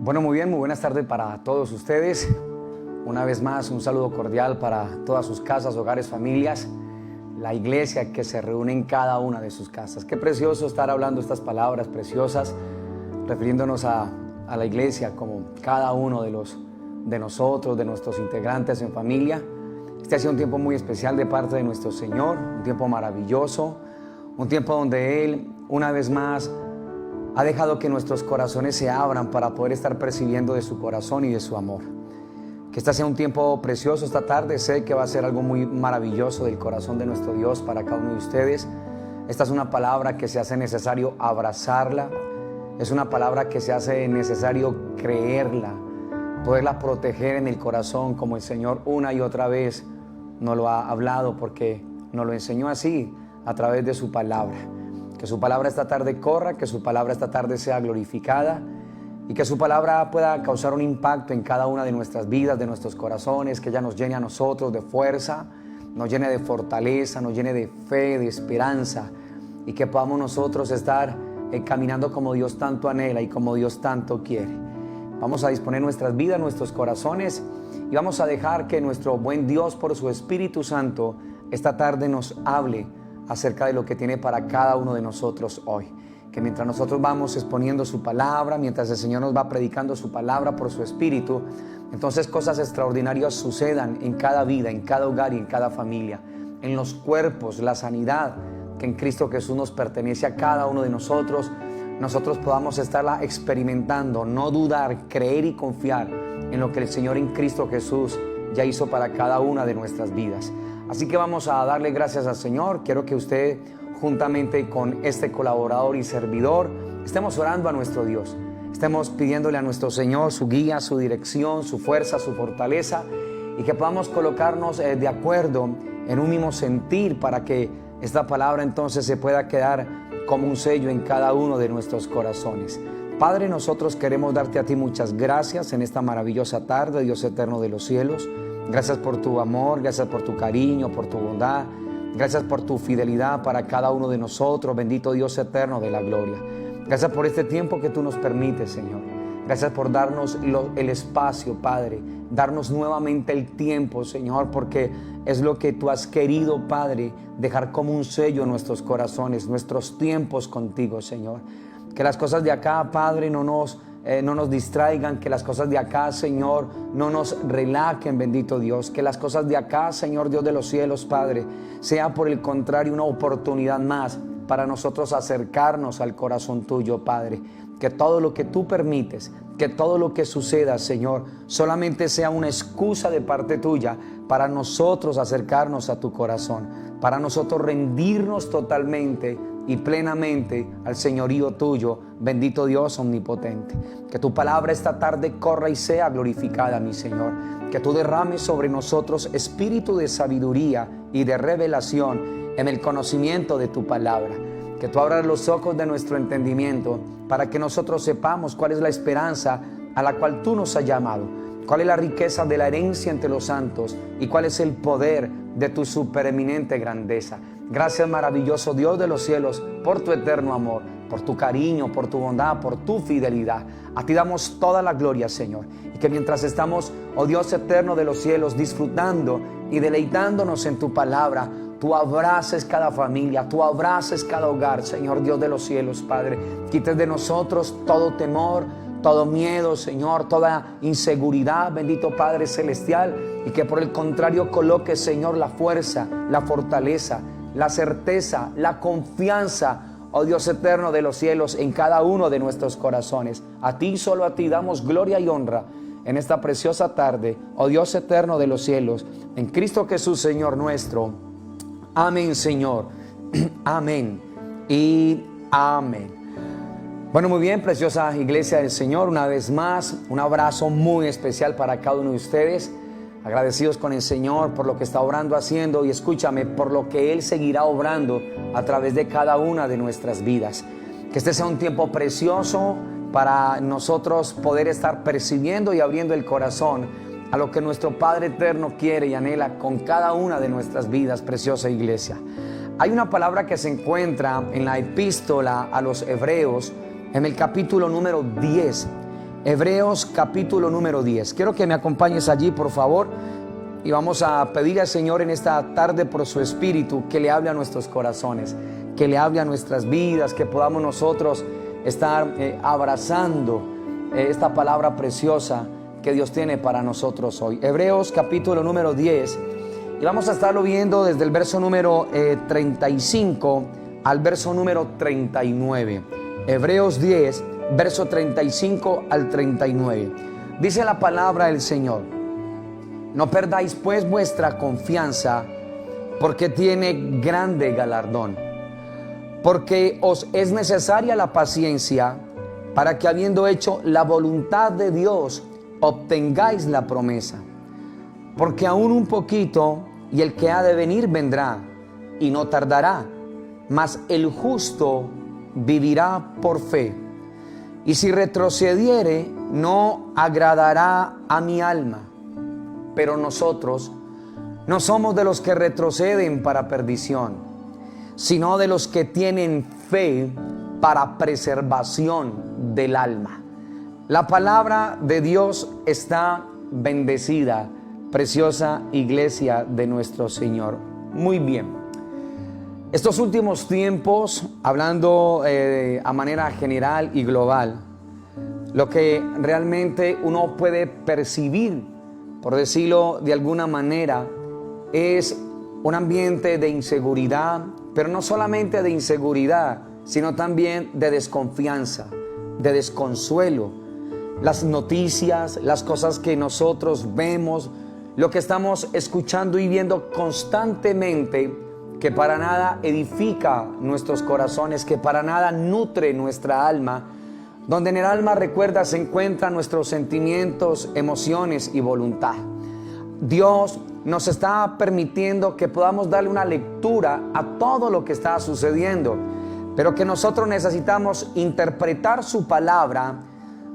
Bueno, muy bien, muy buenas tardes para todos ustedes. Una vez más, un saludo cordial para todas sus casas, hogares, familias, la iglesia que se reúne en cada una de sus casas. Qué precioso estar hablando estas palabras preciosas, refiriéndonos a la iglesia como cada uno de nosotros, de nuestros integrantes en familia. Este ha sido un tiempo muy especial de parte de nuestro Señor, un tiempo maravilloso, un tiempo donde Él, una vez más, ha dejado que nuestros corazones se abran para poder estar percibiendo de su corazón y de su amor. Que este sea un tiempo precioso esta tarde. Sé que va a ser algo muy maravilloso del corazón de nuestro Dios para cada uno de ustedes. Esta es una palabra que se hace necesario abrazarla. Es una palabra que se hace necesario creerla, poderla proteger en el corazón como el Señor una y otra vez nos lo ha hablado, porque nos lo enseñó así a través de su palabra. Que su palabra esta tarde corra, que su palabra esta tarde sea glorificada y que su palabra pueda causar un impacto en cada una de nuestras vidas, de nuestros corazones, que ella nos llene a nosotros de fuerza, nos llene de fortaleza, nos llene de fe, de esperanza, y que podamos nosotros estar caminando como Dios tanto anhela y como Dios tanto quiere. Vamos a disponer nuestras vidas, nuestros corazones, y vamos a dejar que nuestro buen Dios, por su Espíritu Santo, esta tarde nos hable acerca de lo que tiene para cada uno de nosotros hoy. Que mientras nosotros vamos exponiendo su palabra, mientras el Señor nos va predicando su palabra por su Espíritu, entonces cosas extraordinarias sucedan en cada vida, en cada hogar y en cada familia, en los cuerpos, la sanidad que en Cristo Jesús nos pertenece a cada uno de nosotros podamos estarla experimentando, no dudar, creer y confiar en lo que el Señor en Cristo Jesús ya hizo para cada una de nuestras vidas. Así que vamos a darle gracias al Señor. Quiero que usted, juntamente con este colaborador y servidor, estemos orando a nuestro Dios. Estemos pidiéndole a nuestro Señor su guía, su dirección, su fuerza, su fortaleza, y que podamos colocarnos de acuerdo en un mismo sentir para que esta palabra entonces se pueda quedar como un sello en cada uno de nuestros corazones. Padre, nosotros queremos darte a ti muchas gracias en esta maravillosa tarde, Dios eterno de los cielos. Gracias por tu amor, gracias por tu cariño, por tu bondad. Gracias por tu fidelidad para cada uno de nosotros, bendito Dios eterno de la gloria. Gracias por este tiempo que tú nos permites, Señor. Gracias por darnos el espacio, Padre. Darnos nuevamente el tiempo, Señor, porque es lo que tú has querido, Padre, dejar como un sello en nuestros corazones, nuestros tiempos contigo, Señor. Que las cosas de acá, Padre, no nos distraigan, que las cosas de acá, Señor, no nos relajen, bendito Dios. Que las cosas de acá, Señor Dios de los cielos, Padre, sea por el contrario una oportunidad más para nosotros acercarnos al corazón tuyo, Padre. Que todo lo que tú permites, que todo lo que suceda, Señor, solamente sea una excusa de parte tuya para nosotros acercarnos a tu corazón, para nosotros rendirnos totalmente y plenamente al señorío tuyo, bendito Dios omnipotente. Que tu palabra esta tarde corra y sea glorificada, mi Señor. Que tú derrames sobre nosotros espíritu de sabiduría y de revelación en el conocimiento de tu palabra. Que tú abras los ojos de nuestro entendimiento para que nosotros sepamos cuál es la esperanza a la cual tú nos has llamado, cuál es la riqueza de la herencia entre los santos y cuál es el poder de tu supereminente grandeza. Gracias, maravilloso Dios de los cielos, por tu eterno amor, por tu cariño, por tu bondad, por tu fidelidad. A ti damos toda la gloria, Señor. Y que mientras estamos, oh Dios eterno de los cielos, disfrutando y deleitándonos en tu palabra, tú abraces cada familia, tú abraces cada hogar, Señor Dios de los cielos, Padre. Quites de nosotros todo temor, todo miedo, Señor, toda inseguridad, bendito Padre celestial, y que por el contrario coloques, Señor, la fuerza, la fortaleza, la certeza, la confianza, oh Dios eterno de los cielos, en cada uno de nuestros corazones. A ti, solo a ti, damos gloria y honra en esta preciosa tarde, oh Dios eterno de los cielos, en Cristo Jesús, Señor nuestro. Amén, Señor. Amén y amén. Bueno, muy bien, preciosa iglesia del Señor, una vez más, un abrazo muy especial para cada uno de ustedes. Agradecidos con el Señor por lo que está obrando, haciendo, y escúchame, por lo que Él seguirá obrando a través de cada una de nuestras vidas. Que este sea un tiempo precioso para nosotros poder estar percibiendo y abriendo el corazón a lo que nuestro Padre eterno quiere y anhela con cada una de nuestras vidas, preciosa iglesia. Hay una palabra que se encuentra en la epístola a los Hebreos, en el capítulo número 10, Hebreos capítulo número 10. Quiero que me acompañes allí, por favor, y vamos a pedirle al Señor en esta tarde por su Espíritu que le hable a nuestros corazones, que le hable a nuestras vidas, que podamos nosotros estar abrazando esta palabra preciosa que Dios tiene para nosotros hoy. Hebreos capítulo número 10, y vamos a estarlo viendo desde el verso número 35 al verso número 39. Hebreos 10, verso 35 al 39. Dice la palabra del Señor: no perdáis pues vuestra confianza, porque tiene grande galardón. Porque os es necesaria la paciencia, para que habiendo hecho la voluntad de Dios, obtengáis la promesa. Porque aún un poquito, y el que ha de venir vendrá, y no tardará, mas el justo vivirá por fe. Y si retrocediere, no agradará a mi alma. Pero nosotros no somos de los que retroceden para perdición, sino de los que tienen fe para preservación del alma. La palabra de Dios está bendecida, preciosa iglesia de nuestro Señor. Muy bien. Estos últimos tiempos, hablando a manera general y global, lo que realmente uno puede percibir, por decirlo de alguna manera, es un ambiente de inseguridad, pero no solamente de inseguridad, sino también de desconfianza, de desconsuelo. Las noticias, las cosas que nosotros vemos, lo que estamos escuchando y viendo constantemente, que para nada edifica nuestros corazones, que para nada nutre nuestra alma, donde en el alma, recuerda, se encuentran nuestros sentimientos, emociones y voluntad. Dios nos está permitiendo que podamos darle una lectura a todo lo que está sucediendo, pero que nosotros necesitamos interpretar su palabra,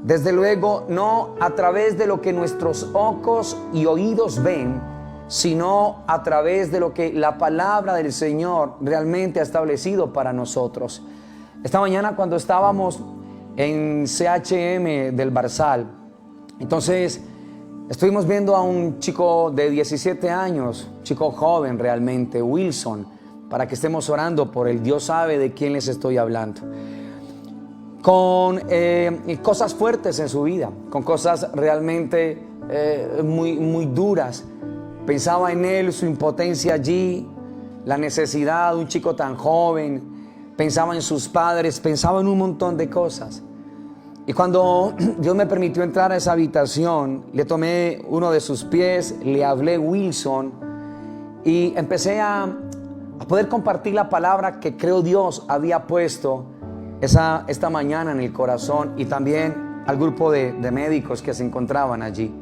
desde luego no a través de lo que nuestros ojos y oídos ven, sino a través de lo que la palabra del Señor realmente ha establecido para nosotros. Esta mañana, cuando estábamos en CHM del Barzal, entonces estuvimos viendo a un chico de 17 años, chico joven realmente, Wilson, para que estemos orando por él. Dios sabe de quién les estoy hablando. Con cosas fuertes en su vida, con cosas realmente muy duras. Pensaba en él, su impotencia allí, la necesidad de un chico tan joven, pensaba en sus padres, pensaba en un montón de cosas. Y cuando Dios me permitió entrar a esa habitación, le tomé uno de sus pies, le hablé Wilson y empecé a poder compartir la palabra que creo Dios había puesto esta mañana en el corazón, y también al grupo de médicos que se encontraban allí.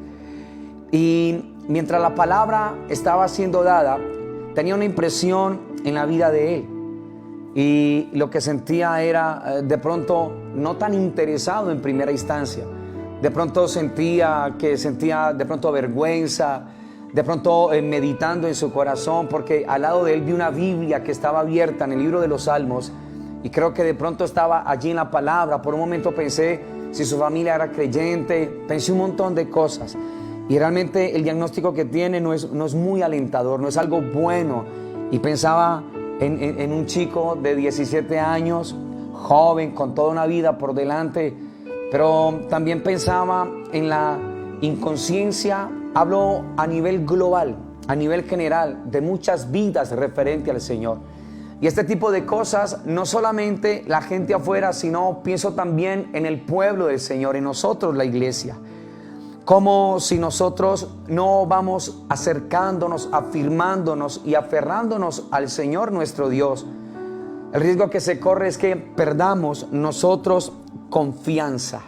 Y mientras la palabra estaba siendo dada, tenía una impresión en la vida de él. Y lo que sentía era de pronto no tan interesado en primera instancia. De pronto sentía de pronto vergüenza, de pronto meditando en su corazón, porque al lado de él vi una Biblia que estaba abierta en el libro de los Salmos, y creo que de pronto estaba allí en la palabra. Por un momento pensé si su familia era creyente, pensé un montón de cosas. Y realmente el diagnóstico que tiene no es muy alentador, no es algo bueno. Y pensaba en un chico de 17 años, joven, con toda una vida por delante, pero también pensaba en la inconsciencia, hablo a nivel global, a nivel general, de muchas vidas referente al Señor. Y este tipo de cosas, no solamente la gente afuera, sino pienso también en el pueblo del Señor, en nosotros, la iglesia. Como si nosotros no vamos acercándonos, afirmándonos y aferrándonos al Señor nuestro Dios, el riesgo que se corre es que perdamos nosotros confianza.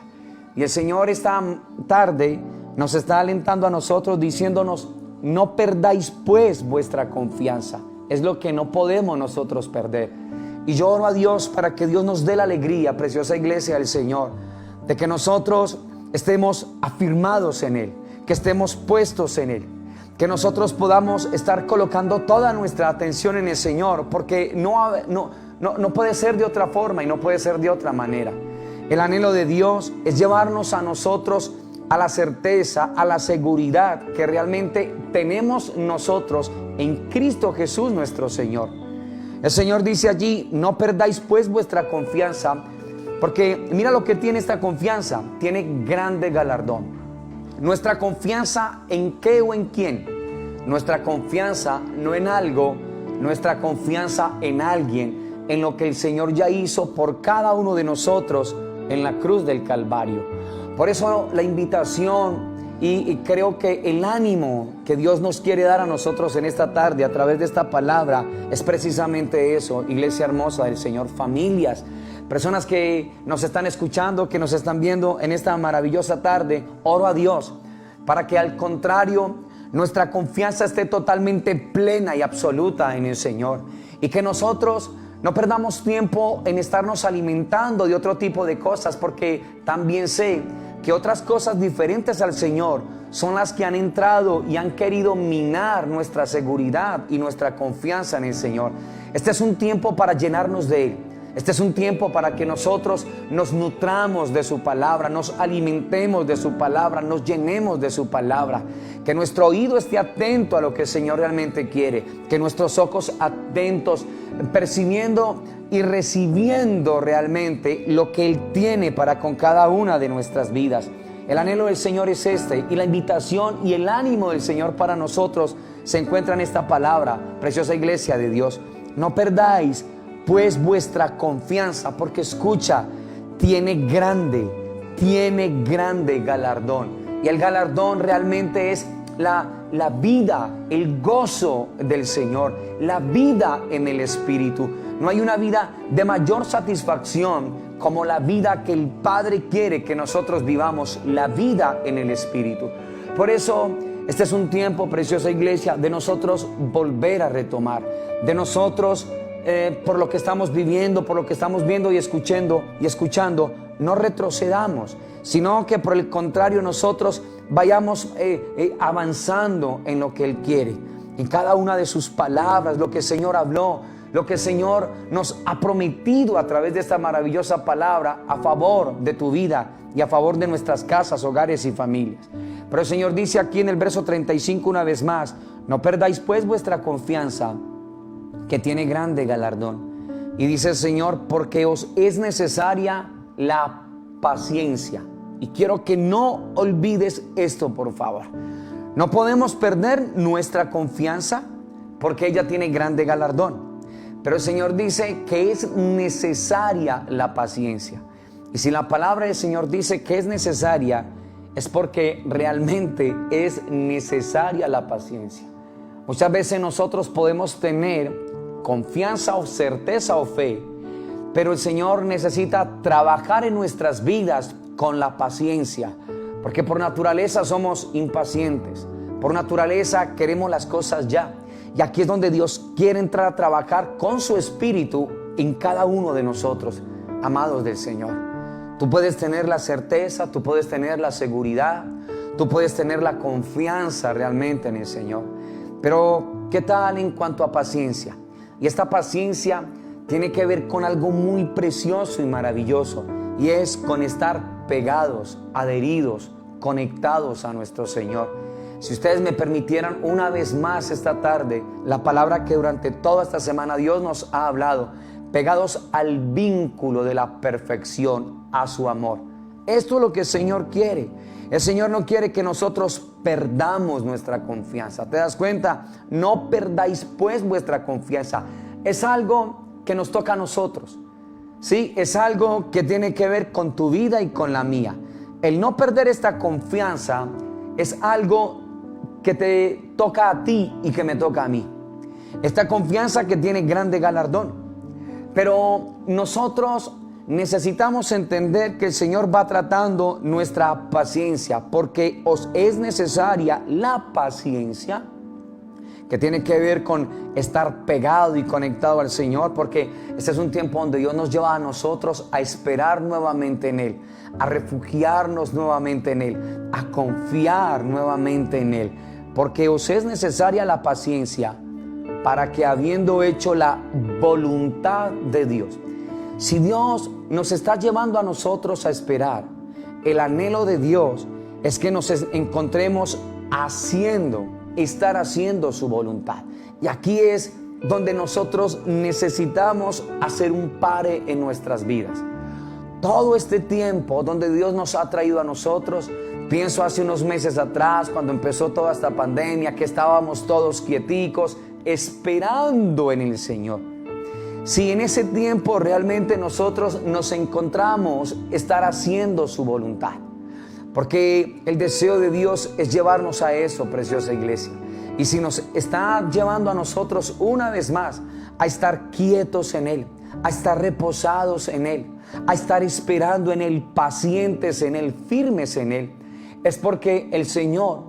Y el Señor esta tarde nos está alentando a nosotros, diciéndonos: no perdáis pues vuestra confianza. Es lo que no podemos nosotros perder. Y yo oro a Dios para que Dios nos dé la alegría, preciosa iglesia del Señor, de que nosotros estemos afirmados en Él, que estemos puestos en Él, que nosotros podamos estar colocando toda nuestra atención en el Señor, porque no puede ser de otra forma y no puede ser de otra manera. El anhelo de Dios es llevarnos a nosotros a la certeza, a la seguridad que realmente tenemos nosotros en Cristo Jesús nuestro Señor. El Señor dice allí: no perdáis pues vuestra confianza, porque mira lo que tiene esta confianza, tiene grande galardón. Nuestra confianza, ¿en qué o en quién? Nuestra confianza no en algo, nuestra confianza en alguien, en lo que el Señor ya hizo por cada uno de nosotros en la cruz del Calvario. Por eso la invitación y creo que el ánimo que Dios nos quiere dar a nosotros en esta tarde a través de esta palabra es precisamente eso, iglesia hermosa del Señor, familias, personas que nos están escuchando, que nos están viendo en esta maravillosa tarde. Oro a Dios para que al contrario nuestra confianza esté totalmente plena y absoluta en el Señor, y que nosotros no perdamos tiempo en estarnos alimentando de otro tipo de cosas, porque también sé que otras cosas diferentes al Señor son las que han entrado y han querido minar nuestra seguridad y nuestra confianza en el Señor. Este es un tiempo para llenarnos de Él. Este es un tiempo para que nosotros nos nutramos de su palabra, nos alimentemos de su palabra, nos llenemos de su palabra. Que nuestro oído esté atento a lo que el Señor realmente quiere. Que nuestros ojos atentos, percibiendo y recibiendo realmente lo que Él tiene para con cada una de nuestras vidas. El anhelo del Señor es este, y la invitación y el ánimo del Señor para nosotros se encuentra en esta palabra, preciosa iglesia de Dios. No perdáis pues vuestra confianza, porque escucha, tiene grande galardón. Y el galardón realmente es la vida, el gozo del Señor, la vida en el Espíritu. No hay una vida de mayor satisfacción como la vida que el Padre quiere que nosotros vivamos, la vida en el Espíritu. Por eso este es un tiempo, preciosa iglesia, de nosotros volver a retomar, de nosotros por lo que estamos viviendo, por lo que estamos viendo y escuchando, no retrocedamos, sino que por el contrario nosotros vayamos avanzando en lo que Él quiere, en cada una de sus palabras, lo que el Señor habló, lo que el Señor nos ha prometido a través de esta maravillosa palabra a favor de tu vida y a favor de nuestras casas, hogares y familias. Pero el Señor dice aquí en el verso 35 una vez más: no perdáis pues vuestra confianza, que tiene grande galardón. Y dice el Señor: porque os es necesaria la paciencia. Y quiero que no olvides esto, por favor. No podemos perder nuestra confianza porque ella tiene grande galardón. Pero el Señor dice que es necesaria la paciencia. Y si la palabra del Señor dice que es necesaria, es porque realmente es necesaria la paciencia. Muchas veces nosotros podemos tener confianza o certeza o fe, pero el Señor necesita trabajar en nuestras vidas con la paciencia, porque por naturaleza somos impacientes, por naturaleza queremos las cosas ya, y aquí es donde Dios quiere entrar a trabajar con su Espíritu en cada uno de nosotros, amados del Señor. Tú puedes tener la certeza, tú puedes tener la seguridad, tú puedes tener la confianza realmente en el Señor, pero ¿qué tal en cuanto a paciencia? Y esta paciencia tiene que ver con algo muy precioso y maravilloso, y es con estar pegados, adheridos, conectados a nuestro Señor. Si ustedes me permitieran una vez más esta tarde, la palabra que durante toda esta semana Dios nos ha hablado: pegados al vínculo de la perfección, a su amor. Esto es lo que el Señor quiere. El Señor no quiere que nosotros perdamos nuestra confianza. ¿Te das cuenta? No perdáis pues vuestra confianza. Es algo que nos toca a nosotros. Sí, es algo que tiene que ver con tu vida y con la mía. El no perder esta confianza es algo que te toca a ti y que me toca a mí. Esta confianza que tiene grande galardón. Pero nosotros necesitamos entender que el Señor va tratando nuestra paciencia, porque os es necesaria la paciencia, que tiene que ver con estar pegado y conectado al Señor, porque este es un tiempo donde Dios nos lleva a nosotros a esperar nuevamente en Él, a refugiarnos nuevamente en Él, a confiar nuevamente en Él, porque os es necesaria la paciencia para que, habiendo hecho la voluntad de Dios. Si Dios nos está llevando a nosotros a esperar, el anhelo de Dios es que nos encontremos estar haciendo su voluntad. Y aquí es donde nosotros necesitamos hacer un pare en nuestras vidas. Todo este tiempo donde Dios nos ha traído a nosotros, pienso hace unos meses atrás, cuando empezó toda esta pandemia, que estábamos todos quieticos, esperando en el Señor. Si en ese tiempo realmente nosotros nos encontramos estar haciendo su voluntad, porque el deseo de Dios es llevarnos a eso, preciosa iglesia. Y si nos está llevando a nosotros una vez más a estar quietos en Él, a estar reposados en Él, a estar esperando en Él, pacientes en Él, firmes en Él, es porque el Señor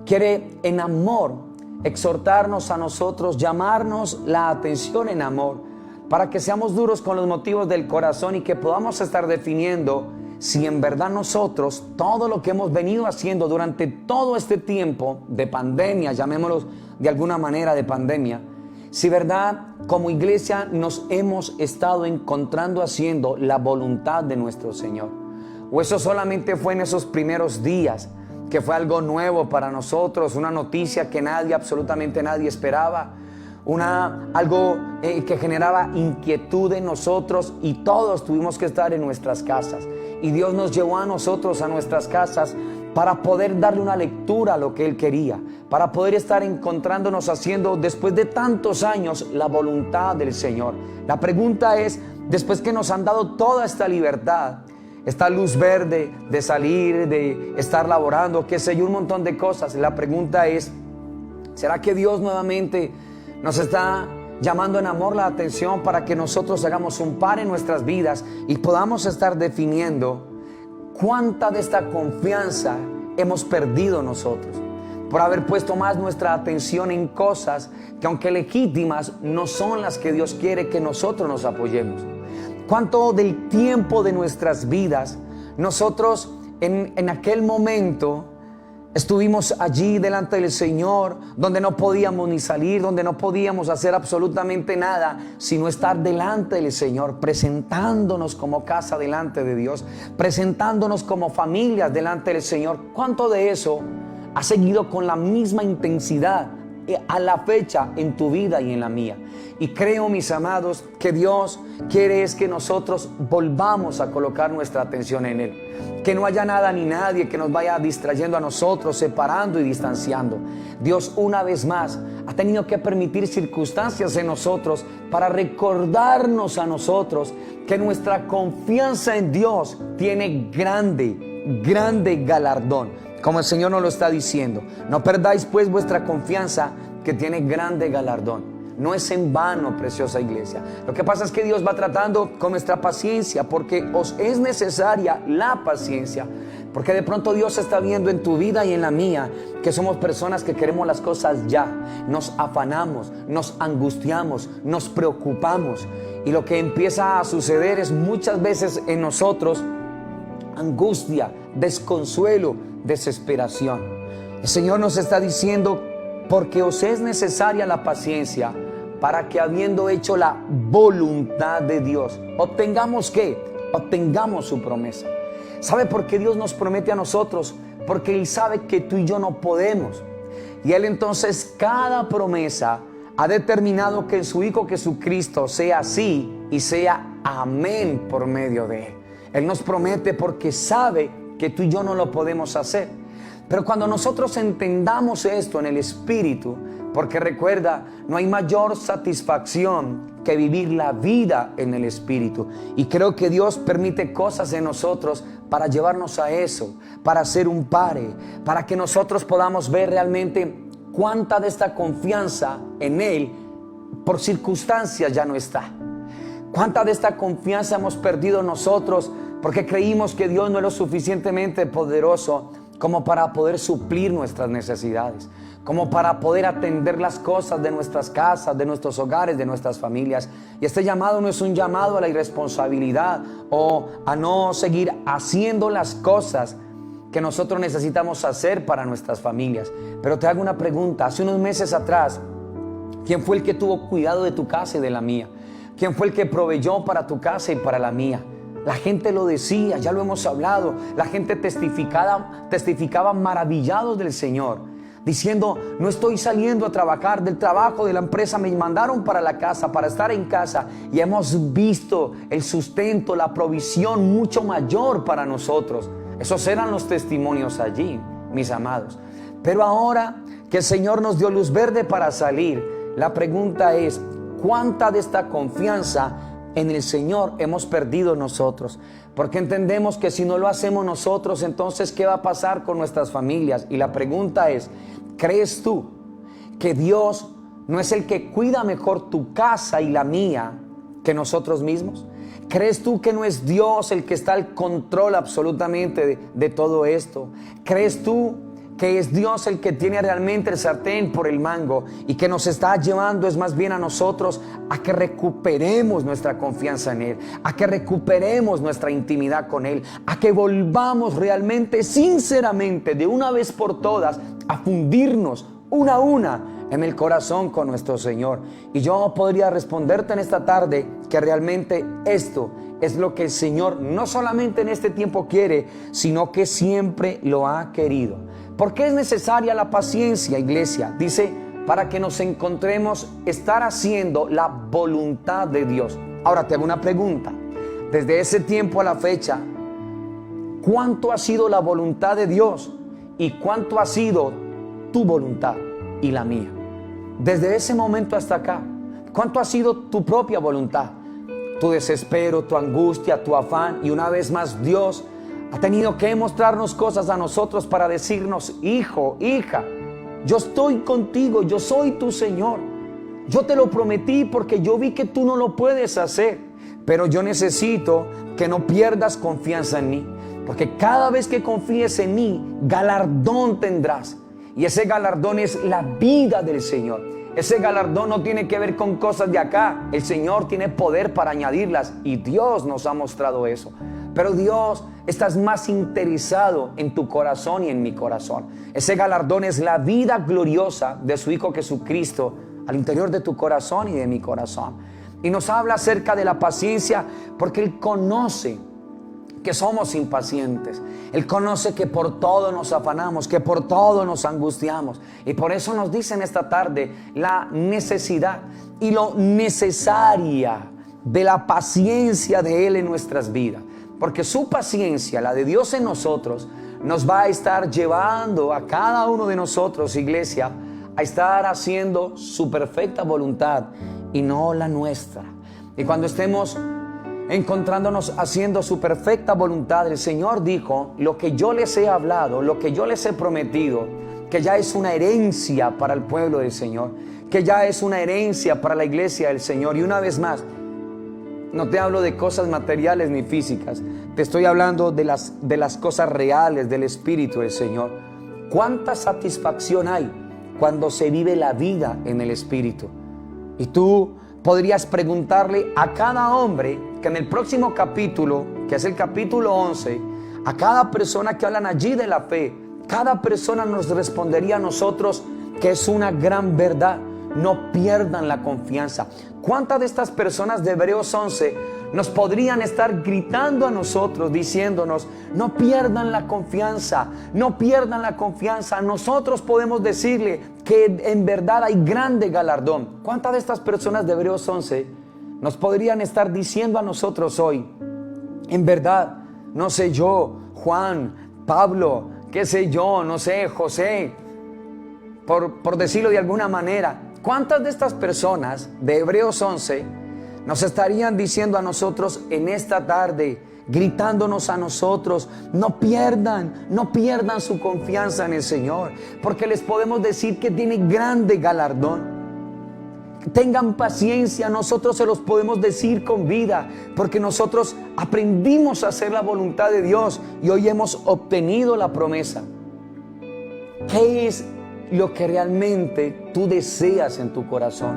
quiere en amor exhortarnos a nosotros, llamarnos la atención en amor, para que seamos duros con los motivos del corazón y que podamos estar definiendo si en verdad nosotros, todo lo que hemos venido haciendo durante todo este tiempo de pandemia, llamémoslo de alguna manera de pandemia, si verdad como iglesia nos hemos estado encontrando haciendo la voluntad de nuestro Señor. O eso solamente fue en esos primeros días, que fue algo nuevo para nosotros, una noticia que absolutamente nadie esperaba, algo que generaba inquietud en nosotros, y todos tuvimos que estar en nuestras casas. Y Dios nos llevó a nosotros a nuestras casas para poder darle una lectura a lo que Él quería, para poder estar encontrándonos haciendo, después de tantos años, la voluntad del Señor. La pregunta es, después que nos han dado toda esta libertad, esta luz verde de salir, de estar laborando, qué sé yo, un montón de cosas, la pregunta es, ¿será que Dios nuevamente nos está llamando en amor la atención para que nosotros hagamos un par en nuestras vidas y podamos estar definiendo cuánta de esta confianza hemos perdido nosotros por haber puesto más nuestra atención en cosas que, aunque legítimas, no son las que Dios quiere que nosotros nos apoyemos? ¿Cuánto del tiempo de nuestras vidas nosotros en aquel momento estuvimos allí delante del Señor, donde no podíamos ni salir, donde no podíamos hacer absolutamente nada, sino estar delante del Señor, presentándonos como casa delante de Dios, presentándonos como familias delante del Señor? ¿Cuánto de eso ha seguido con la misma intensidad a la fecha en tu vida y en la mía? Y creo, mis amados, que Dios quiere es que nosotros volvamos a colocar nuestra atención en Él. Que no haya nada ni nadie que nos vaya distrayendo a nosotros, separando y distanciando. Dios, una vez más, ha tenido que permitir circunstancias en nosotros para recordarnos a nosotros que nuestra confianza en Dios tiene grande galardón. Como el Señor nos lo está diciendo, no perdáis pues vuestra confianza, que tiene grande galardón. No es en vano, preciosa iglesia. Lo que pasa es que Dios va tratando con nuestra paciencia, porque os es necesaria la paciencia. Porque de pronto Dios está viendo en tu vida y en la mía que somos personas que queremos las cosas ya. Nos afanamos, nos angustiamos, nos preocupamos. Y lo que empieza a suceder es muchas veces en nosotros angustia, desconsuelo, desesperación. El Señor nos está diciendo, porque os es necesaria la paciencia, para que, habiendo hecho la voluntad de Dios, obtengamos ¿qué? Obtengamos su promesa. ¿Sabe por qué Dios nos promete a nosotros? Porque Él sabe que tú y yo no podemos. Y Él entonces, cada promesa, ha determinado que en su Hijo Jesucristo sea así y sea amén por medio de Él. Él nos promete porque sabe que tú y yo no lo podemos hacer. Pero cuando nosotros entendamos esto en el Espíritu, porque recuerda, no hay mayor satisfacción que vivir la vida en el Espíritu. Y creo que Dios permite cosas en nosotros para llevarnos a eso, para hacer un pare, para que nosotros podamos ver realmente cuánta de esta confianza en Él por circunstancias ya no está. Cuánta de esta confianza hemos perdido nosotros porque creímos que Dios no es lo suficientemente poderoso como para poder suplir nuestras necesidades, como para poder atender las cosas de nuestras casas, de nuestros hogares, de nuestras familias. Y este llamado no es un llamado a la irresponsabilidad o a no seguir haciendo las cosas que nosotros necesitamos hacer para nuestras familias. Pero te hago una pregunta. Hace unos meses atrás, ¿quién fue el que tuvo cuidado de tu casa y de la mía? ¿Quién fue el que proveyó para tu casa y para la mía? La gente lo decía, ya lo hemos hablado. La gente testificaba maravillados del Señor, diciendo: no estoy saliendo a trabajar, del trabajo de la empresa me mandaron para la casa, para estar en casa, y hemos visto el sustento, la provisión mucho mayor para nosotros. Esos eran los testimonios allí, mis amados. Pero ahora que el Señor nos dio luz verde para salir, la pregunta es: ¿cuánta de esta confianza en el Señor hemos perdido nosotros? Porque entendemos que si no lo hacemos nosotros, entonces ¿qué va a pasar con nuestras familias? Y la pregunta es: ¿crees tú que Dios no es el que cuida mejor tu casa y la mía que nosotros mismos? ¿Crees tú que no es Dios el que está al control absolutamente de todo esto? ¿Crees tú que es Dios el que tiene realmente el sartén por el mango y que nos está llevando es más bien a nosotros a que recuperemos nuestra confianza en Él, a que recuperemos nuestra intimidad con Él, a que volvamos realmente, sinceramente, de una vez por todas, a fundirnos una a una en el corazón con nuestro Señor? Y yo podría responderte en esta tarde que realmente esto es lo que el Señor no solamente en este tiempo quiere, sino que siempre lo ha querido. ¿Por qué es necesaria la paciencia, iglesia? Dice: para que nos encontremos estar haciendo la voluntad de Dios. Ahora te hago una pregunta. Desde ese tiempo a la fecha, ¿cuánto ha sido la voluntad de Dios y cuánto ha sido tu voluntad y la mía? Desde ese momento hasta acá, ¿cuánto ha sido tu propia voluntad? Tu desespero, tu angustia, tu afán. Y una vez más Dios ha tenido que mostrarnos cosas a nosotros para decirnos: hijo, hija, yo estoy contigo, yo soy tu Señor. Yo te lo prometí porque yo vi que tú no lo puedes hacer, pero yo necesito que no pierdas confianza en mí, porque cada vez que confíes en mí, galardón tendrás. Y ese galardón es la vida del Señor. Ese galardón no tiene que ver con cosas de acá. El Señor tiene poder para añadirlas y Dios nos ha mostrado eso. Pero Dios está más interesado en tu corazón y en mi corazón. Ese galardón es la vida gloriosa de su Hijo Jesucristo al interior de tu corazón y de mi corazón. Y nos habla acerca de la paciencia porque Él conoce que somos impacientes. Él conoce que por todo nos afanamos, que por todo nos angustiamos. Y por eso nos dice en esta tarde la necesidad y lo necesaria de la paciencia de Él en nuestras vidas. Porque su paciencia, la de Dios en nosotros, nos va a estar llevando a cada uno de nosotros, iglesia, a estar haciendo su perfecta voluntad y no la nuestra. Y cuando estemos encontrándonos haciendo su perfecta voluntad, el Señor dijo: lo que yo les he hablado, lo que yo les he prometido, que ya es una herencia para el pueblo del Señor, que ya es una herencia para la iglesia del Señor. Y una vez más, no te hablo de cosas materiales ni físicas, te estoy hablando de las cosas reales del Espíritu del Señor. ¿Cuánta satisfacción hay cuando se vive la vida en el Espíritu? Y tú podrías preguntarle a cada hombre que en el próximo capítulo, que es el capítulo 11, a cada persona que hablan allí de la fe, cada persona nos respondería a nosotros que es una gran verdad: no pierdan la confianza. ¿Cuántas de estas personas de Hebreos 11 nos podrían estar gritando a nosotros, diciéndonos: no pierdan la confianza, no pierdan la confianza? Nosotros podemos decirle que en verdad hay grande galardón. ¿Cuántas de estas personas de Hebreos 11 nos podrían estar diciendo a nosotros hoy: en verdad, no sé yo, Juan, Pablo, qué sé yo, no sé, José, por decirlo de alguna manera? ¿Cuántas de estas personas de Hebreos 11 nos estarían diciendo a nosotros en esta tarde, gritándonos a nosotros: no pierdan su confianza en el Señor, porque les podemos decir que tiene grande galardón? Tengan paciencia, nosotros se los podemos decir con vida, porque nosotros aprendimos a hacer la voluntad de Dios y hoy hemos obtenido la promesa. ¿Qué es lo que realmente tú deseas en tu corazón?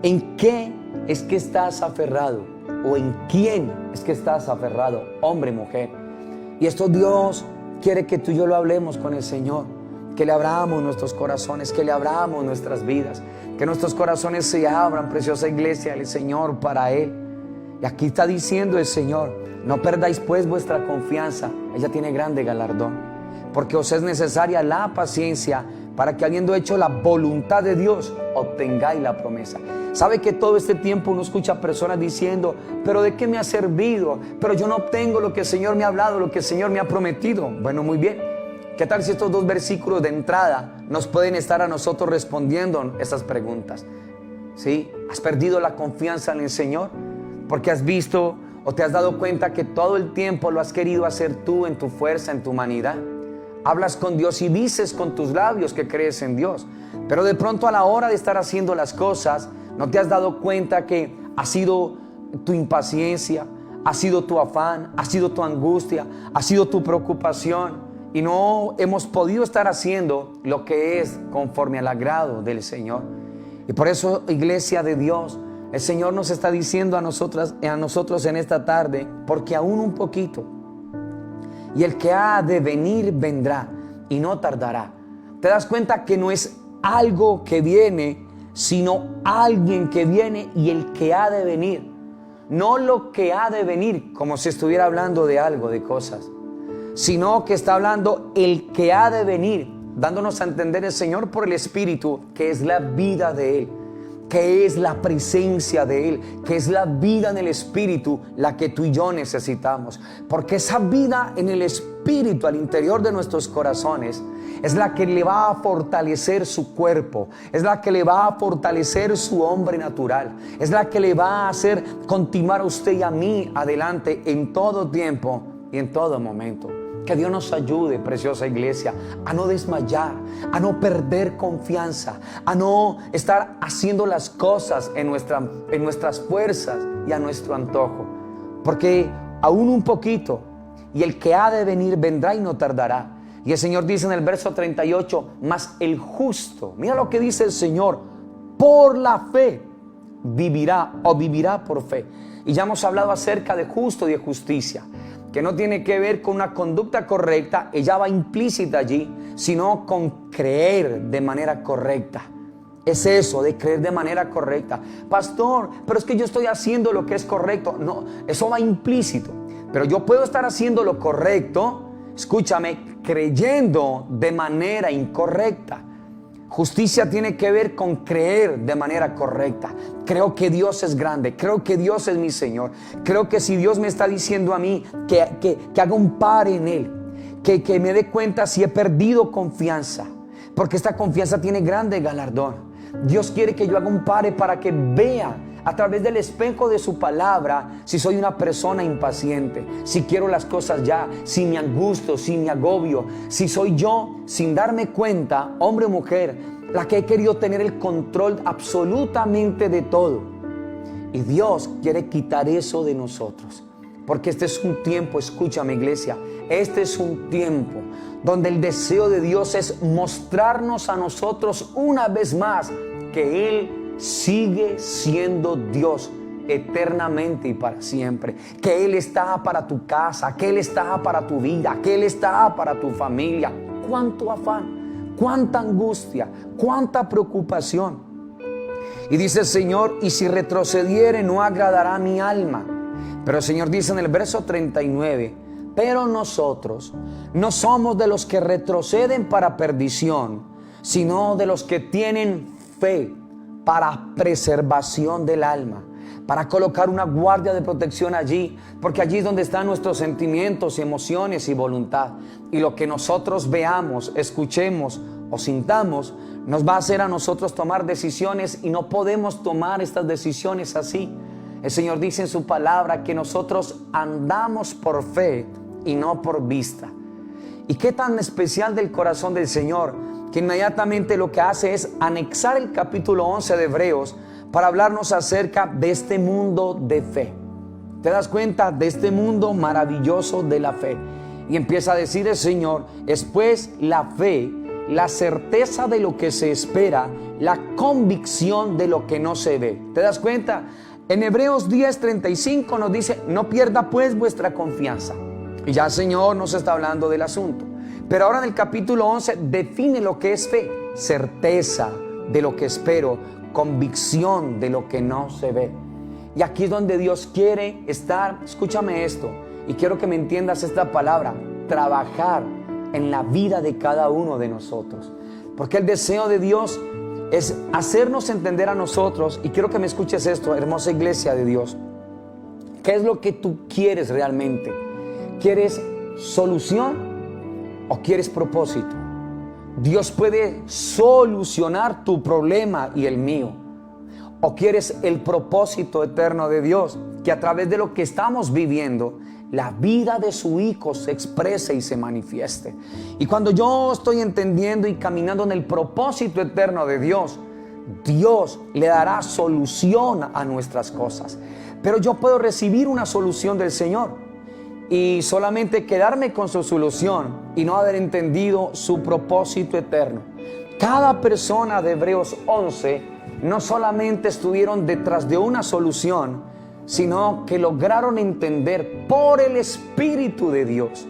¿En qué es que estás aferrado? ¿O en quién es que estás aferrado, hombre, mujer? Y esto Dios quiere que tú y yo lo hablemos con el Señor. que le abramos nuestros corazones, que le abramos nuestras vidas, que nuestros corazones se abran, preciosa iglesia, el Señor para Él. Y aquí está diciendo el Señor: no perdáis pues vuestra confianza, ella tiene grande galardón, porque os es necesaria la paciencia, para que habiendo hecho la voluntad de Dios, obtengáis la promesa. ¿Sabe que todo este tiempo uno escucha personas diciendo: pero ¿de qué me ha servido? Pero yo no obtengo lo que el Señor me ha hablado, lo que el Señor me ha prometido. Bueno, muy bien. ¿Qué tal si estos dos versículos de entrada nos pueden estar a nosotros respondiendo estas preguntas? ¿Sí? ¿Has perdido la confianza en el Señor? Porque has visto o te has dado cuenta que todo el tiempo lo has querido hacer tú en tu fuerza, en tu humanidad. Hablas con Dios y dices con tus labios que crees en Dios, pero de pronto a la hora de estar haciendo las cosas, no te has dado cuenta que ha sido tu impaciencia, ha sido tu afán, ha sido tu angustia, ha sido tu preocupación, y no hemos podido estar haciendo lo que es conforme al agrado del Señor. Y por eso, iglesia de Dios, el Señor nos está diciendo a nosotros en esta tarde: porque aún un poquito, y el que ha de venir vendrá y no tardará. ¿Te das cuenta que no es algo que viene, sino alguien que viene y el que ha de venir? No lo que ha de venir, como si estuviera hablando de algo, de cosas, sino que está hablando el que ha de venir, dándonos a entender el Señor por el Espíritu que es la vida de Él, que es la presencia de Él, que es la vida en el Espíritu, la que tú y yo necesitamos. Porque esa vida en el Espíritu al interior de nuestros corazones es la que le va a fortalecer su cuerpo, es la que le va a fortalecer su hombre natural, es la que le va a hacer continuar a usted y a mí adelante en todo tiempo y en todo momento. Que Dios nos ayude, preciosa iglesia, a no desmayar, a no perder confianza, a no estar haciendo las cosas en nuestras fuerzas y a nuestro antojo. Porque aún un poquito, y el que ha de venir vendrá y no tardará. Y el Señor dice en el verso 38, mas el justo, mira lo que dice el Señor: por la fe vivirá, o vivirá por fe. Y ya hemos hablado acerca de justo y de justicia, que no tiene que ver con una conducta correcta, ella va implícita allí, sino con creer de manera correcta. Es eso, de creer de manera correcta. Pastor, pero es que yo estoy haciendo lo que es correcto. No, eso va implícito. Pero yo puedo estar haciendo lo correcto, escúchame, creyendo de manera incorrecta. Justicia tiene que ver con creer de manera correcta. Creo que Dios es grande, creo que Dios es mi Señor. Creo que si Dios me está diciendo a mí que haga un pare en Él, que me dé cuenta si he perdido confianza, porque esta confianza tiene grande galardón. Dios quiere que yo haga un pare para que vea a través del espejo de su palabra si soy una persona impaciente, si quiero las cosas ya, si me angustio, si me agobio, si soy yo, sin darme cuenta, hombre o mujer, la que he querido tener el control absolutamente de todo. Y Dios quiere quitar eso de nosotros, porque este es un tiempo, escúchame iglesia, este es un tiempo donde el deseo de Dios es mostrarnos a nosotros una vez más que Él sigue siendo Dios eternamente y para siempre, que Él está para tu casa, que Él está para tu vida, que Él está para tu familia. Cuánto afán, cuánta angustia, cuánta preocupación. Y dice el Señor: y si retrocediere no agradará a mi alma. Pero el Señor dice en el verso 39: pero nosotros no somos de los que retroceden para perdición, sino de los que tienen fe para preservación del alma, para colocar una guardia de protección allí, porque allí es donde están nuestros sentimientos, emociones y voluntad. Y lo que nosotros veamos, escuchemos o sintamos, nos va a hacer a nosotros tomar decisiones, y no podemos tomar estas decisiones así. El Señor dice en su palabra que nosotros andamos por fe y no por vista. Y qué tan especial del corazón del Señor, que inmediatamente lo que hace es anexar el capítulo 11 de Hebreos para hablarnos acerca de este mundo de fe. ¿Te das cuenta? De este mundo maravilloso de la fe. Y empieza a decir el Señor: es pues la fe, la certeza de lo que se espera, la convicción de lo que no se ve. ¿Te das cuenta? En Hebreos 10:35 nos dice: no pierda pues vuestra confianza. Y ya el Señor nos está hablando del asunto. Pero ahora en el capítulo 11 define lo que es fe: certeza de lo que espero, convicción de lo que no se ve. Y aquí es donde Dios quiere estar. Escúchame esto, y quiero que me entiendas esta palabra: trabajar en la vida de cada uno de nosotros. Porque el deseo de Dios es hacernos entender a nosotros. Y quiero que me escuches esto, hermosa iglesia de Dios. ¿Qué es lo que tú quieres realmente? ¿Quieres solución o quieres propósito? Dios puede solucionar tu problema y el mío. ¿O quieres el propósito eterno de Dios? Que a través de lo que estamos viviendo, la vida de su Hijo se exprese y se manifieste. Y cuando yo estoy entendiendo y caminando en el propósito eterno de Dios, Dios le dará solución a nuestras cosas. Pero yo puedo recibir una solución del Señor y solamente quedarme con su solución y no haber entendido su propósito eterno. Cada persona de Hebreos 11 no solamente estuvieron detrás de una solución, sino que lograron entender por el Espíritu de Dios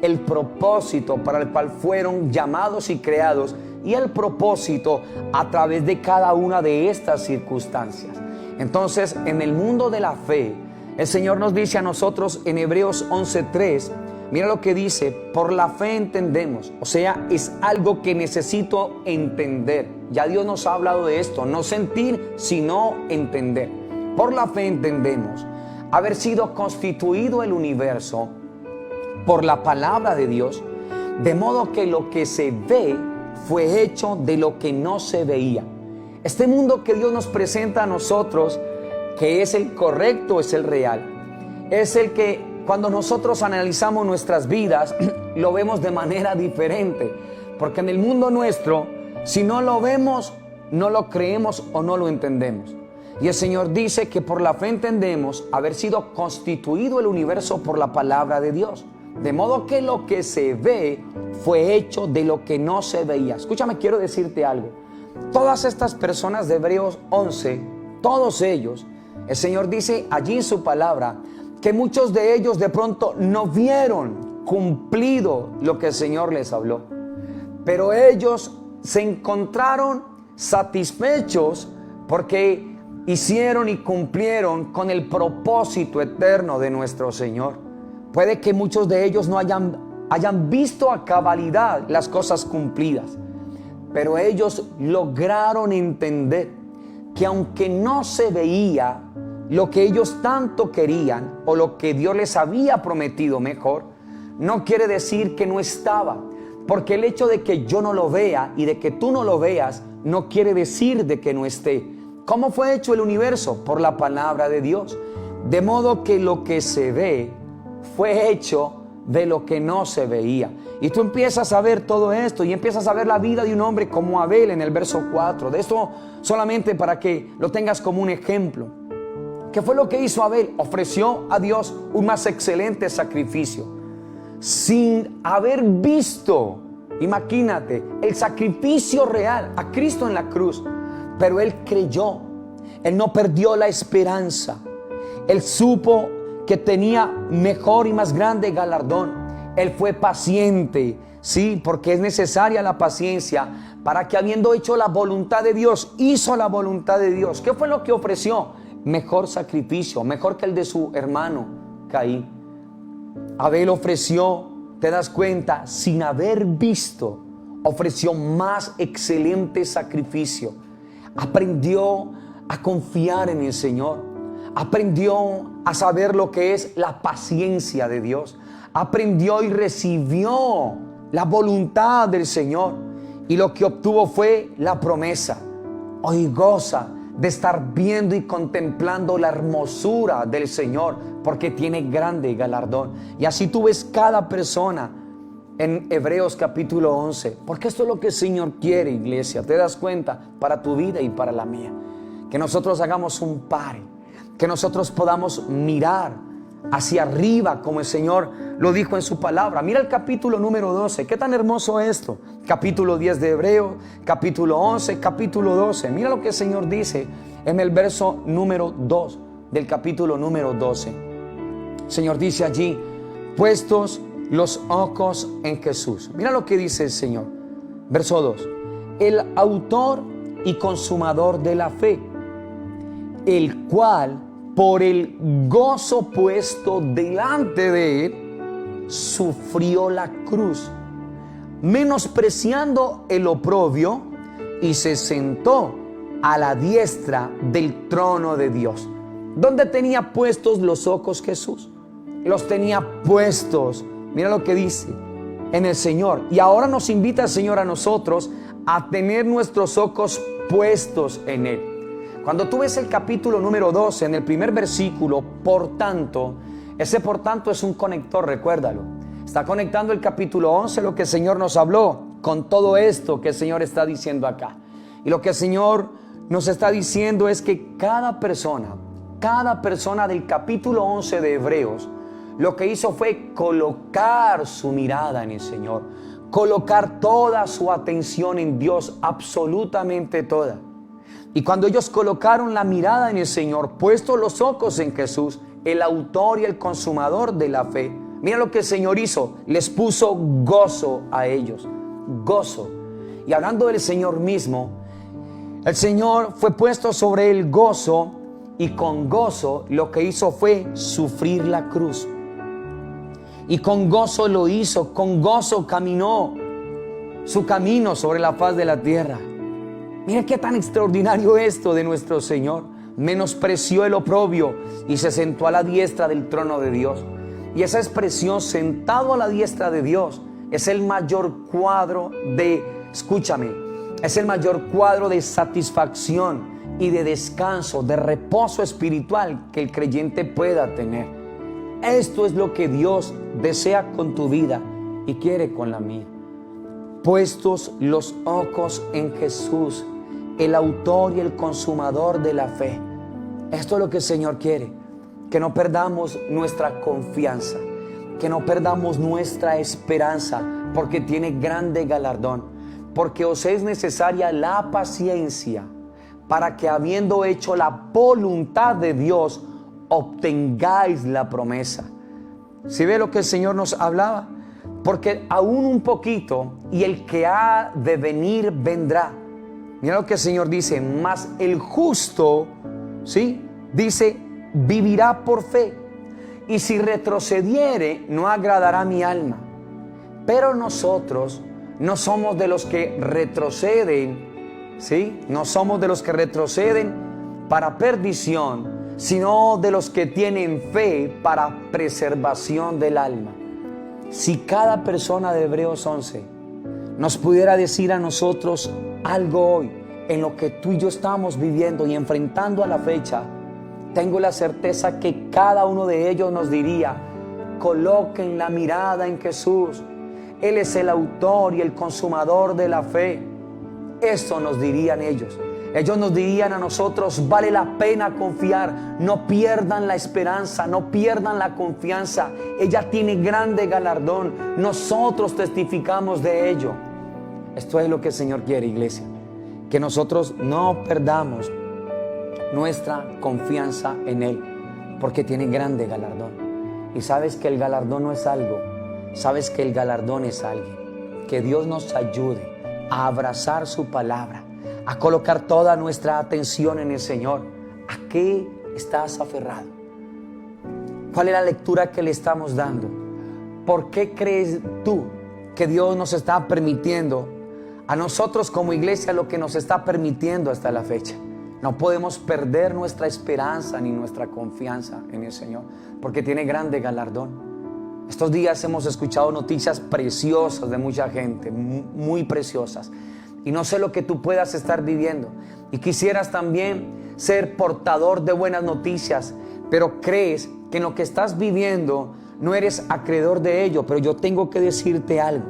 el propósito para el cual fueron llamados y creados, y el propósito a través de cada una de estas circunstancias. Entonces, en el mundo de la fe, el Señor nos dice a nosotros en Hebreos 11:3, mira lo que dice: por la fe entendemos. O sea, es algo que necesito entender. Ya Dios nos ha hablado de esto: no sentir, sino entender. Por la fe entendemos haber sido constituido el universo por la palabra de Dios, de modo que lo que se ve fue hecho de lo que no se veía. Este mundo que Dios nos presenta a nosotros, que es el correcto, es el real, es el que cuando nosotros analizamos nuestras vidas lo vemos de manera diferente, porque en el mundo nuestro, si no lo vemos, no lo creemos o no lo entendemos. Y el Señor dice que por la fe entendemos haber sido constituido el universo por la palabra de Dios, de modo que lo que se ve fue hecho de lo que no se veía. Escúchame, quiero decirte algo. Todas estas personas de Hebreos 11, todos ellos, el Señor dice allí en su palabra que muchos de ellos de pronto no vieron cumplido lo que el Señor les habló, pero ellos se encontraron satisfechos porque hicieron y cumplieron con el propósito eterno de nuestro Señor. Puede que muchos de ellos no hayan visto a cabalidad las cosas cumplidas, pero ellos lograron entender que aunque no se veía lo que ellos tanto querían o lo que Dios les había prometido mejor, no quiere decir que no estaba. Porque el hecho de que yo no lo vea y de que tú no lo veas no quiere decir de que no esté. ¿Cómo fue hecho el universo? Por la palabra de Dios. De modo que lo que se ve fue hecho de lo que no se veía. Y tú empiezas a ver todo esto y empiezas a ver la vida de un hombre como Abel en el verso 4. De esto solamente para que lo tengas como un ejemplo. ¿Qué fue lo que hizo Abel? Ofreció a Dios un más excelente sacrificio, sin haber visto, imagínate, el sacrificio real, a Cristo en la cruz. Pero él creyó, él no perdió la esperanza, él supo que tenía mejor y más grande galardón. Él fue paciente, sí, porque es necesaria la paciencia para que, habiendo hecho la voluntad de Dios, hizo la voluntad de Dios. ¿Qué fue lo que ofreció? Mejor sacrificio, mejor que el de su hermano Caín. Abel ofreció, te das cuenta, sin haber visto, ofreció más excelente sacrificio. Aprendió a confiar en el Señor. Aprendió a saber lo que es la paciencia de Dios. Aprendió y recibió la voluntad del Señor. Y lo que obtuvo fue la promesa. Hoy goza de estar viendo y contemplando la hermosura del Señor, porque tiene grande galardón. Y así tú ves cada persona en Hebreos capítulo 11, porque esto es lo que el Señor quiere, iglesia. Te das cuenta, para tu vida y para la mía, que nosotros hagamos un pare, que nosotros podamos mirar hacia arriba como el Señor lo dijo en su palabra. Mira el capítulo número 12, qué tan hermoso esto. Capítulo 10 de Hebreos, capítulo 11, capítulo 12. Mira lo que el Señor dice en el verso número 2 del capítulo número 12. El Señor dice allí: puestos los ojos en Jesús. Mira lo que dice el Señor. Verso 2. El autor y consumador de la fe, el cual por el gozo puesto delante de él, sufrió la cruz, menospreciando el oprobio, y se sentó a la diestra del trono de Dios. ¿Dónde tenía puestos los ojos Jesús? Los tenía puestos, mira lo que dice, en el Señor. Y ahora nos invita el Señor a nosotros a tener nuestros ojos puestos en Él. Cuando tú ves el capítulo número 12, en el primer versículo, por tanto, ese por tanto es un conector, recuérdalo. Está conectando el capítulo 11, lo que el Señor nos habló, con todo esto que el Señor está diciendo acá. Y lo que el Señor nos está diciendo es que cada persona del capítulo 11 de Hebreos, lo que hizo fue colocar su mirada en el Señor, colocar toda su atención en Dios, absolutamente toda. Y cuando ellos colocaron la mirada en el Señor, puesto los ojos en Jesús, el autor y el consumador de la fe, mira lo que el Señor hizo, les puso gozo a ellos, gozo. Y hablando del Señor mismo, el Señor fue puesto sobre el gozo, y con gozo lo que hizo fue sufrir la cruz. Y con gozo lo hizo, con gozo caminó su camino sobre la faz de la tierra. Mira qué tan extraordinario esto de nuestro Señor. Menospreció el oprobio y se sentó a la diestra del trono de Dios. Y esa expresión, sentado a la diestra de Dios, es el mayor cuadro de, escúchame, es el mayor cuadro de satisfacción y de descanso, de reposo espiritual que el creyente pueda tener. Esto es lo que Dios desea con tu vida y quiere con la mía. Puestos los ojos en Jesús, el autor y el consumador de la fe. Esto es lo que el Señor quiere, que no perdamos nuestra confianza, que no perdamos nuestra esperanza, porque tiene grande galardón, porque os es necesaria la paciencia, para que habiendo hecho la voluntad de Dios, obtengáis la promesa. ¿Sí ve lo que el Señor nos hablaba? Porque aún un poquito y el que ha de venir vendrá. Mira lo que el Señor dice, mas el justo, ¿sí? Dice, vivirá por fe, y si retrocediere, no agradará mi alma. Pero nosotros no somos de los que retroceden, ¿sí? No somos de los que retroceden para perdición, sino de los que tienen fe para preservación del alma. Si cada persona de Hebreos 11 nos pudiera decir a nosotros algo hoy en lo que tú y yo estamos viviendo y enfrentando a la fecha, tengo la certeza que cada uno de ellos nos diría: coloquen la mirada en Jesús, Él es el autor y el consumador de la fe. Esto nos dirían ellos. Ellos nos dirían a nosotros: vale la pena confiar, no pierdan la esperanza, no pierdan la confianza, ella tiene grande galardón, nosotros testificamos de ello. Esto es lo que el Señor quiere, iglesia, que nosotros no perdamos nuestra confianza en Él, porque tiene grande galardón. Y sabes que el galardón no es algo, sabes que el galardón es alguien. Que Dios nos ayude a abrazar su palabra, a colocar toda nuestra atención en el Señor. ¿A qué estás aferrado? ¿Cuál es la lectura que le estamos dando? ¿Por qué crees tú que Dios nos está permitiendo a nosotros como iglesia lo que nos está permitiendo hasta la fecha? No podemos perder nuestra esperanza ni nuestra confianza en el Señor, porque tiene grande galardón. Estos días hemos escuchado noticias preciosas de mucha gente, muy preciosas. Y no sé lo que tú puedas estar viviendo. Y quisieras también ser portador de buenas noticias, pero crees que en lo que estás viviendo no eres acreedor de ello. Pero yo tengo que decirte algo.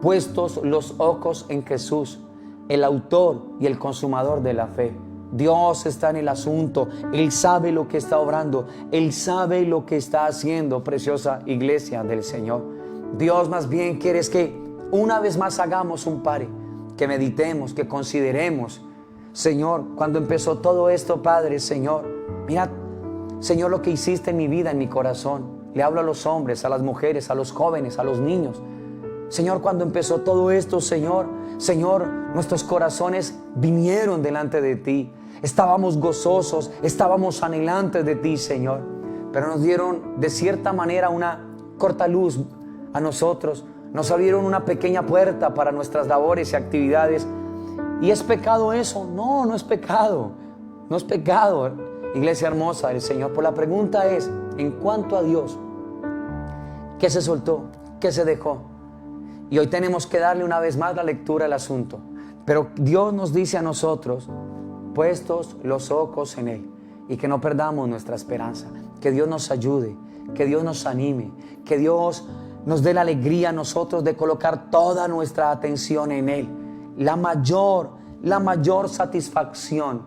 Puestos los ojos en Jesús, el autor y el consumador de la fe. Dios está en el asunto, Él sabe lo que está obrando, Él sabe lo que está haciendo, preciosa iglesia del Señor. Dios más bien quiere que una vez más hagamos un pare, que meditemos, que consideremos: Señor, cuando empezó todo esto, Padre, Señor, mira, Señor, lo que hiciste en mi vida, en mi corazón. Le hablo a los hombres, a las mujeres, a los jóvenes, a los niños. Señor, cuando empezó todo esto, Señor, nuestros corazones vinieron delante de ti. Estábamos gozosos, estábamos anhelantes de ti, Señor. Pero nos dieron de cierta manera una corta luz a nosotros. Nos abrieron una pequeña puerta para nuestras labores y actividades. ¿Y es pecado eso? No, no es pecado. No es pecado, iglesia hermosa del Señor. Pues la pregunta es, en cuanto a Dios, ¿qué se soltó? ¿Qué se dejó? Y hoy tenemos que darle una vez más la lectura al asunto. Pero Dios nos dice a nosotros, puestos los ojos en Él, y que no perdamos nuestra esperanza. Que Dios nos ayude, que Dios nos anime, que Dios nos dé la alegría a nosotros de colocar toda nuestra atención en Él. La mayor satisfacción,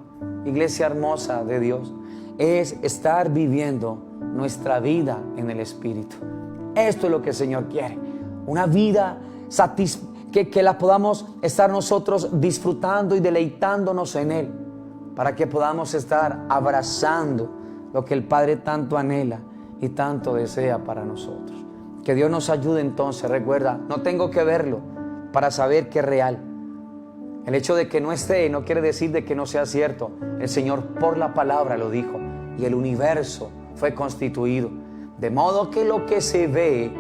iglesia hermosa de Dios, es estar viviendo nuestra vida en el Espíritu. Esto es lo que el Señor quiere. Una vida que la podamos estar nosotros disfrutando y deleitándonos en Él, para que podamos estar abrazando lo que el Padre tanto anhela y tanto desea para nosotros. Que Dios nos ayude entonces. Recuerda, no tengo que verlo para saber que es real. El hecho de que no esté no quiere decir de que no sea cierto. El Señor por la palabra lo dijo y el universo fue constituido. De modo que lo que se ve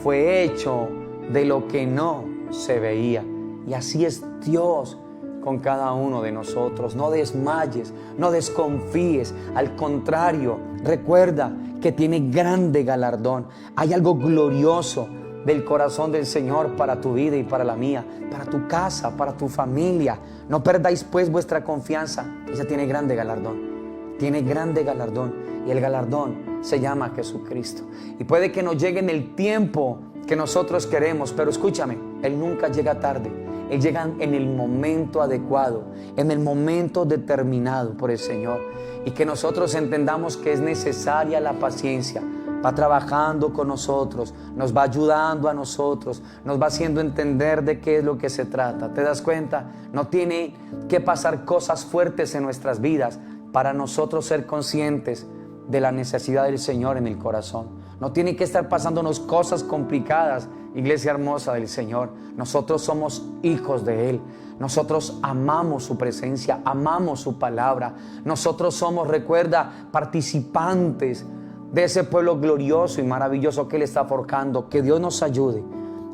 fue hecho de lo que no se veía. Y así es Dios con cada uno de nosotros. No desmayes, no desconfíes. Al contrario, recuerda que tiene grande galardón. Hay algo glorioso del corazón del Señor para tu vida y para la mía, para tu casa, para tu familia. No perdáis pues vuestra confianza. Ella tiene grande galardón. Tiene grande galardón. Y el galardón se llama Jesucristo. Y puede que no llegue en el tiempo que nosotros queremos, pero escúchame, Él nunca llega tarde. Él llega en el momento adecuado, en el momento determinado por el Señor. Y que nosotros entendamos que es necesaria la paciencia. Va trabajando con nosotros, nos va ayudando a nosotros, nos va haciendo entender de qué es lo que se trata. ¿Te das cuenta? No tiene que pasar cosas fuertes en nuestras vidas para nosotros ser conscientes de la necesidad del Señor en el corazón. No tiene que estar pasándonos cosas complicadas, iglesia hermosa del Señor. Nosotros somos hijos de Él. Nosotros amamos su presencia, amamos su palabra. Nosotros somos, recuerda, participantes de ese pueblo glorioso y maravilloso que Él está forjando. Que Dios nos ayude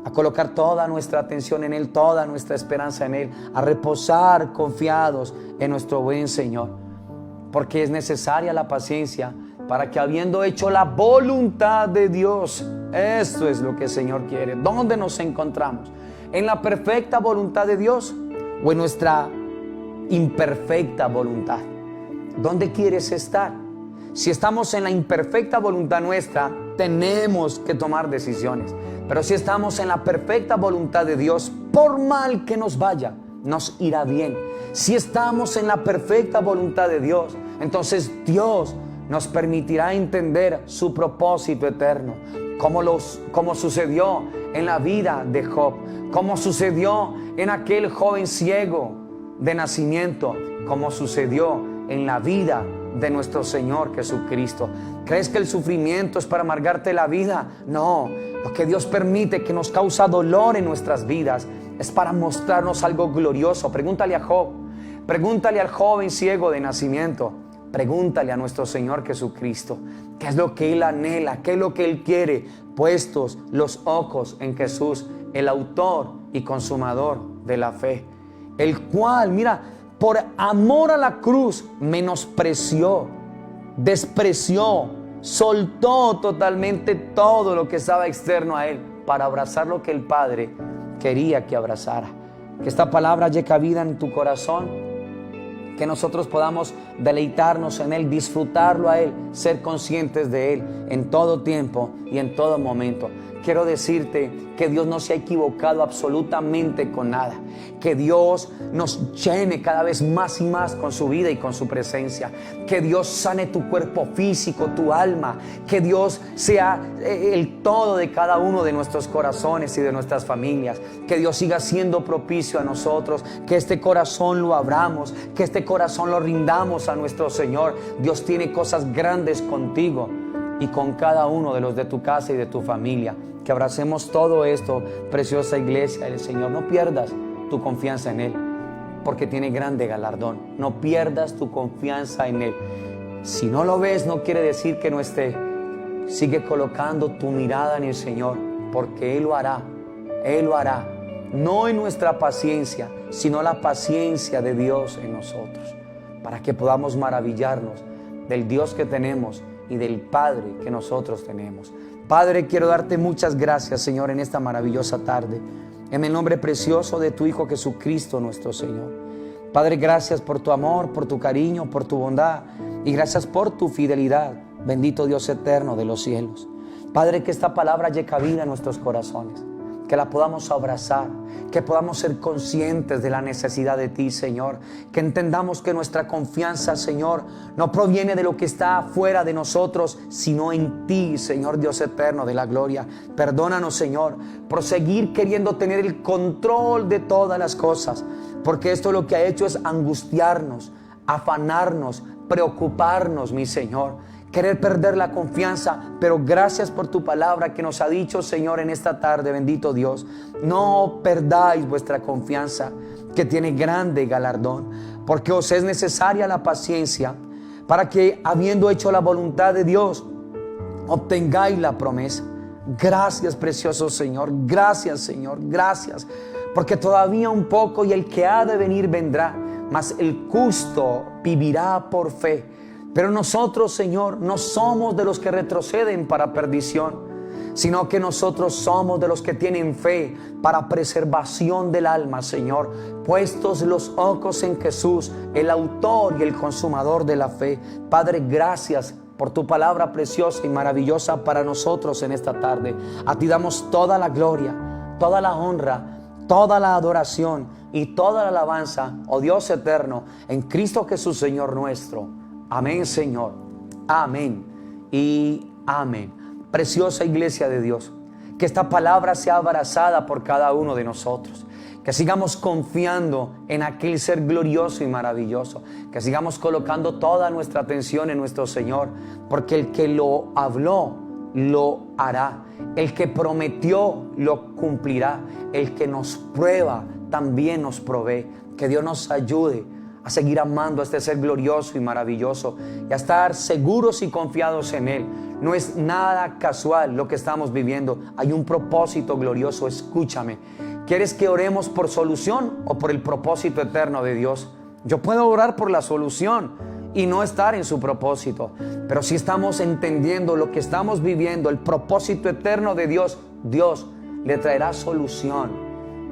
a colocar toda nuestra atención en Él, toda nuestra esperanza en Él, a reposar confiados en nuestro buen Señor. Porque es necesaria la paciencia para que, habiendo hecho la voluntad de Dios, esto es lo que el Señor quiere. ¿Dónde nos encontramos? ¿En la perfecta voluntad de Dios o en nuestra imperfecta voluntad? ¿Dónde quieres estar? Si estamos en la imperfecta voluntad nuestra, tenemos que tomar decisiones. Pero si estamos en la perfecta voluntad de Dios, por mal que nos vaya, nos irá bien. Si estamos en la perfecta voluntad de Dios, entonces Dios nos permitirá entender su propósito eterno, como sucedió en la vida de Job, como sucedió en aquel joven ciego de nacimiento, como sucedió en la vida de nuestro Señor Jesucristo. ¿Crees que el sufrimiento es para amargarte la vida? No, lo que Dios permite, que nos causa dolor en nuestras vidas, es para mostrarnos algo glorioso. Pregúntale a Job, pregúntale al joven ciego de nacimiento, pregúntale a nuestro Señor Jesucristo, qué es lo que Él anhela, qué es lo que Él quiere, puestos los ojos en Jesús, el autor y consumador de la fe, el cual, mira, por amor a la cruz, menospreció, despreció, soltó totalmente todo lo que estaba externo a Él para abrazar lo que el Padre quería que abrazara. Que esta palabra haya cabida en tu corazón, que nosotros podamos deleitarnos en Él, disfrutarlo a Él, ser conscientes de Él en todo tiempo y en todo momento. Quiero decirte que Dios no se ha equivocado absolutamente con nada. Que Dios nos llene cada vez más y más con su vida y con su presencia. Que Dios sane tu cuerpo físico, tu alma. Que Dios sea el todo de cada uno de nuestros corazones y de nuestras familias. Que Dios siga siendo propicio a nosotros. Que este corazón lo abramos. Que este corazón lo rindamos a nuestro Señor. Dios tiene cosas grandes contigo. y con cada uno de los de tu casa y de tu familia. Que abracemos todo esto, preciosa iglesia del Señor. No pierdas tu confianza en Él, porque tiene grande galardón. No pierdas tu confianza en Él. Si no lo ves, no quiere decir que no esté. Sigue colocando tu mirada en el Señor, porque Él lo hará. Él lo hará. No en nuestra paciencia, sino la paciencia de Dios en nosotros, para que podamos maravillarnos del Dios que tenemos y del Padre que nosotros tenemos. Padre, quiero darte muchas gracias, Señor, en esta maravillosa tarde, en el nombre precioso de tu Hijo Jesucristo, nuestro Señor. Padre, gracias por tu amor, por tu cariño, por tu bondad, y gracias por tu fidelidad, bendito Dios eterno de los cielos. Padre, que esta palabra llegue cabida en nuestros corazones, que la podamos abrazar, que podamos ser conscientes de la necesidad de ti, Señor, que entendamos que nuestra confianza, Señor, no proviene de lo que está afuera de nosotros, sino en ti, Señor Dios eterno de la gloria. Perdónanos, Señor, por seguir queriendo tener el control de todas las cosas, porque esto lo que ha hecho es angustiarnos, afanarnos, preocuparnos, mi Señor, querer perder la confianza. Pero gracias por tu palabra que nos ha dicho, Señor, en esta tarde, bendito Dios, no perdáis vuestra confianza, que tiene grande galardón, porque os es necesaria la paciencia, para que, habiendo hecho la voluntad de Dios, obtengáis la promesa. Gracias, precioso Señor, gracias, Señor, gracias, porque todavía un poco y el que ha de venir vendrá, mas el justo vivirá por fe. Pero nosotros, Señor, no somos de los que retroceden para perdición, sino que nosotros somos de los que tienen fe para preservación del alma, Señor, puestos los ojos en Jesús, el autor y el consumador de la fe. Padre, gracias por tu palabra preciosa y maravillosa para nosotros en esta tarde. A ti damos toda la gloria, toda la honra, toda la adoración y toda la alabanza, oh Dios eterno, en Cristo Jesús, Señor nuestro. Amén, Señor. Amén y amén. Preciosa iglesia de Dios, que esta palabra sea abrazada por cada uno de nosotros. Que sigamos confiando en aquel ser glorioso y maravilloso. Que sigamos colocando toda nuestra atención en nuestro Señor, porque el que lo habló, lo hará. El que prometió, lo cumplirá. El que nos prueba, también nos provee. Que Dios nos ayude a seguir amando a este ser glorioso y maravilloso y a estar seguros y confiados en Él. No es nada casual lo que estamos viviendo. Hay un propósito glorioso. Escúchame. ¿Quieres que oremos por solución o por el propósito eterno de Dios? Yo puedo orar por la solución y no estar en su propósito, pero si estamos entendiendo lo que estamos viviendo, el propósito eterno de Dios, Dios le traerá solución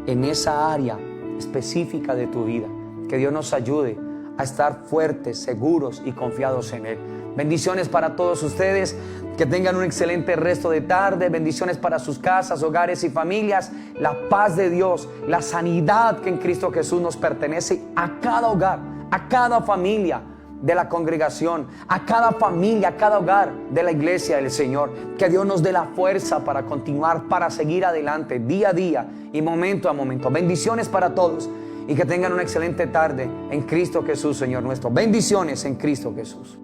en esa área específica de tu vida. Que Dios nos ayude a estar fuertes, seguros y confiados en Él. Bendiciones para todos ustedes. Que tengan un excelente resto de tarde. Bendiciones para sus casas, hogares y familias. La paz de Dios, la sanidad que en Cristo Jesús nos pertenece a cada hogar, a cada familia de la congregación, a cada familia, a cada hogar de la iglesia del Señor. Que Dios nos dé la fuerza para continuar, para seguir adelante día a día y momento a momento. Bendiciones para todos. Y que tengan una excelente tarde en Cristo Jesús, Señor nuestro. Bendiciones en Cristo Jesús.